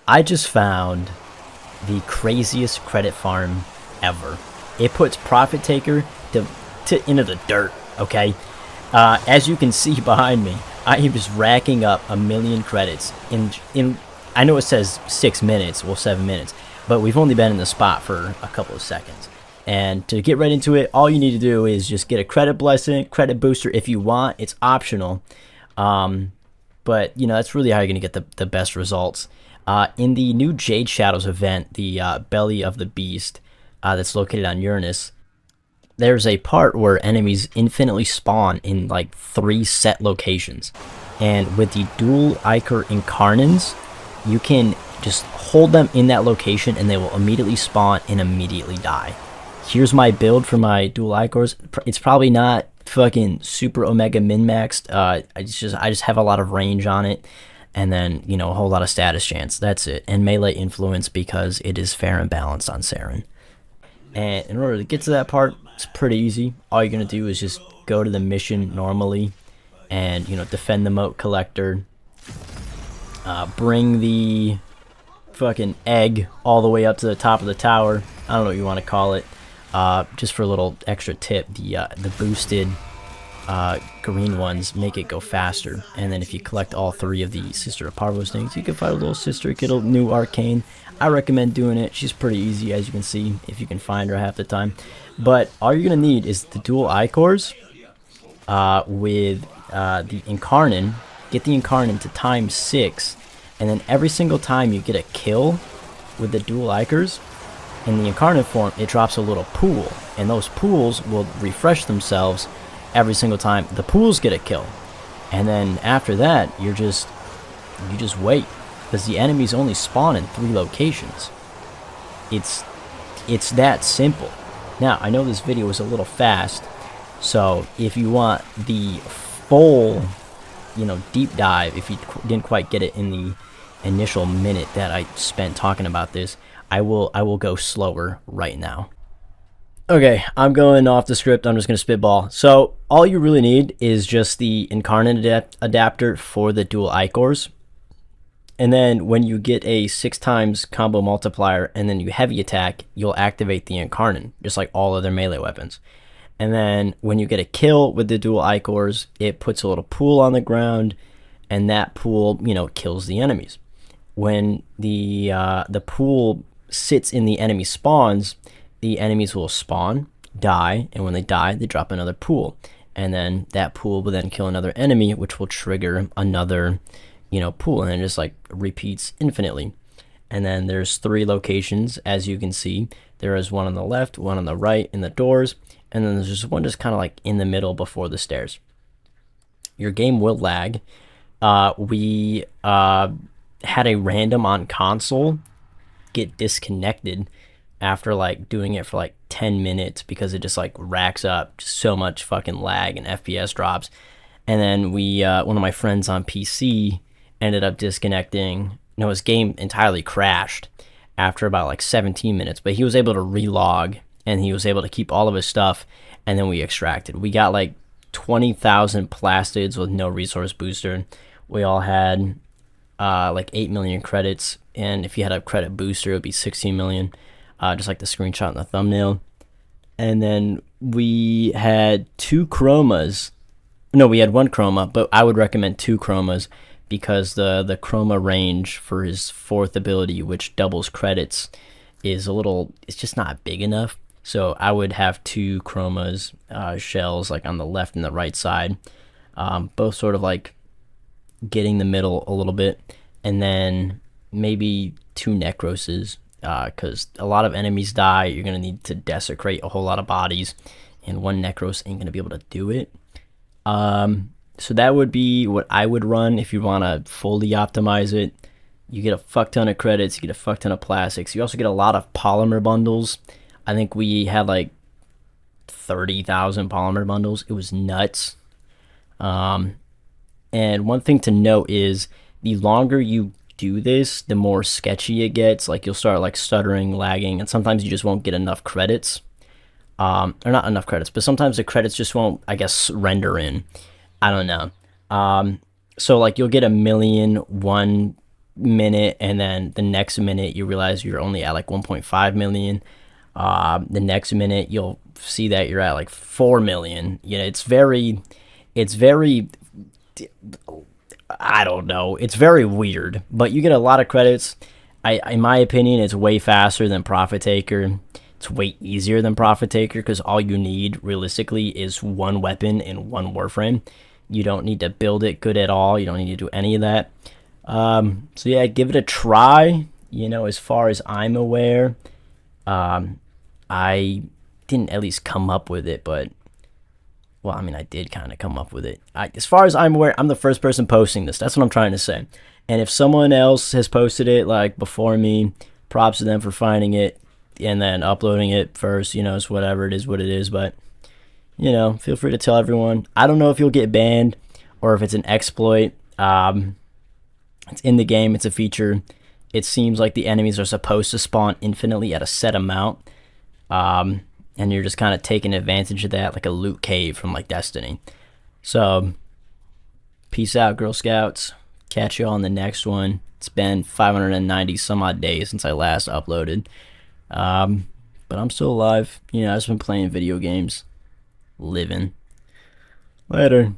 I just found the craziest credit farm ever. It puts Profit Taker into the dirt, okay? As you can see behind me, I am just racking up 1,000,000 credits in I know it says 6 minutes, well 7 minutes, but we've only been in the spot for a couple of seconds. And to get right into it, all you need to do is just get a credit blessing, credit booster if you want. It's optional. But, you know, that's really how you're going to get the best results. In the new Jade Shadows event, the Belly of the Beast that's located on Uranus, there's a part where enemies infinitely spawn in like 3 set locations. And with the dual Ichor Incarnans, you can just hold them in that location and they will immediately spawn and immediately die. Here's my build for my dual Ichors. It's probably not fucking super Omega min-maxed. I just have a lot of range on it. And then, you know, a whole lot of status chance. That's it. And melee influence because it is fair and balanced on Saren. And in order to get to that part, it's pretty easy. All you're going to do is just go to the mission normally and, you know, defend the moat collector. Bring the fucking egg all the way up to the top of the tower. I don't know what you want to call it. Just for a little extra tip, the boosted green ones make it go faster. And then if you collect all 3 of the Sister of Parvos things, you can fight a little sister, get a new arcane. I recommend doing it. She's pretty easy, as you can see, if you can find her half the time. But all you're going to need is the dual Ichors with the Incarnate. Get the Incarnate to times 6, and then every single time you get a kill with the dual Ichors, in the Incarnate form, it drops a little pool, and those pools will refresh themselves every single time the pools get a kill. And then after that, you just wait, because the enemies only spawn in 3 locations. It's that simple. Now, I know this video was a little fast, so if you want the full, you know, deep dive, if you didn't quite get it in the initial minute that I spent talking about this, I will go slower right now. Okay, I'm going off the script. I'm just going to spitball. So all you really need is just the Incarnate adapter for the dual Ichors. And then when you get a 6x combo multiplier and then you heavy attack, you'll activate the Incarnate, just like all other melee weapons. And then when you get a kill with the dual Ichors, it puts a little pool on the ground, and that pool, you know, kills the enemies. When the pool sits in the enemy spawns, the enemies will spawn, die, and when they die, they drop another pool. And then that pool will then kill another enemy, which will trigger another, you know, pool, and it just like repeats infinitely. And then there's 3 locations, as you can see. There is one on the left, one on the right in the doors, and then there's just one just kind of like in the middle before the stairs. Your game will lag. We had a random on console get disconnected after like doing it for like 10 minutes because it just like racks up so much fucking lag and FPS drops. And then we one of my friends on PC ended up disconnecting. No, his game entirely crashed after about like 17 minutes, but he was able to relog and he was able to keep all of his stuff, and then we extracted. We got like 20,000 plastids with no resource booster. We all had like 8 million credits, and if you had a credit booster, it would be 16 million, just like the screenshot in the thumbnail. And then we had 2 chromas. No, we had 1 chroma, but I would recommend 2 chromas because the chroma range for his 4th ability, which doubles credits, is a little, it's just not big enough. So I would have 2 chromas, shells like on the left and the right side, both sort of like getting the middle a little bit, and then maybe 2 necroses, because a lot of enemies die. You're going to need to desecrate a whole lot of bodies, and 1 necros ain't going to be able to do it. So that would be what I would run if you want to fully optimize it. You get a fuck ton of credits, you get a fuck ton of plastics. You also get a lot of polymer bundles. I think we had like 30,000 polymer bundles. It was nuts. And one thing to note is the longer you do this, the more sketchy it gets. Like you'll start like stuttering, lagging, and sometimes you just won't get enough credits. Or not enough credits, but sometimes the credits just won't, I guess, render in. I don't know. So like you'll get 1,000,001 minute, and then the next minute you realize you're only at like 1.5 million. The next minute you'll see that you're at like 4 million. You know, it's very, I don't know, it's very weird, but you get a lot of credits. In my opinion, it's way faster than Profit Taker. It's way easier than Profit Taker because all you need realistically is one weapon and one Warframe. You don't need to build it good at all. You don't need to do any of that. So yeah, give it a try. You know, as far as I'm aware, I didn't at least come up with it, but well, I mean, I did kind of come up with it. As far as I'm aware, I'm the first person posting this. That's what I'm trying to say. And if someone else has posted it like before me, props to them for finding it and then uploading it first. You know, it's whatever, it is what it is. But you know, feel free to tell everyone. I don't know if you'll get banned or if it's an exploit. It's in the game. It's a feature. It seems like the enemies are supposed to spawn infinitely at a set amount. And you're just kind of taking advantage of that, like a loot cave from like Destiny. So, peace out, Girl Scouts. Catch you on the next one. It's been 590 some odd days since I last uploaded. But I'm still alive. You know, I've just been playing video games. Living. Later.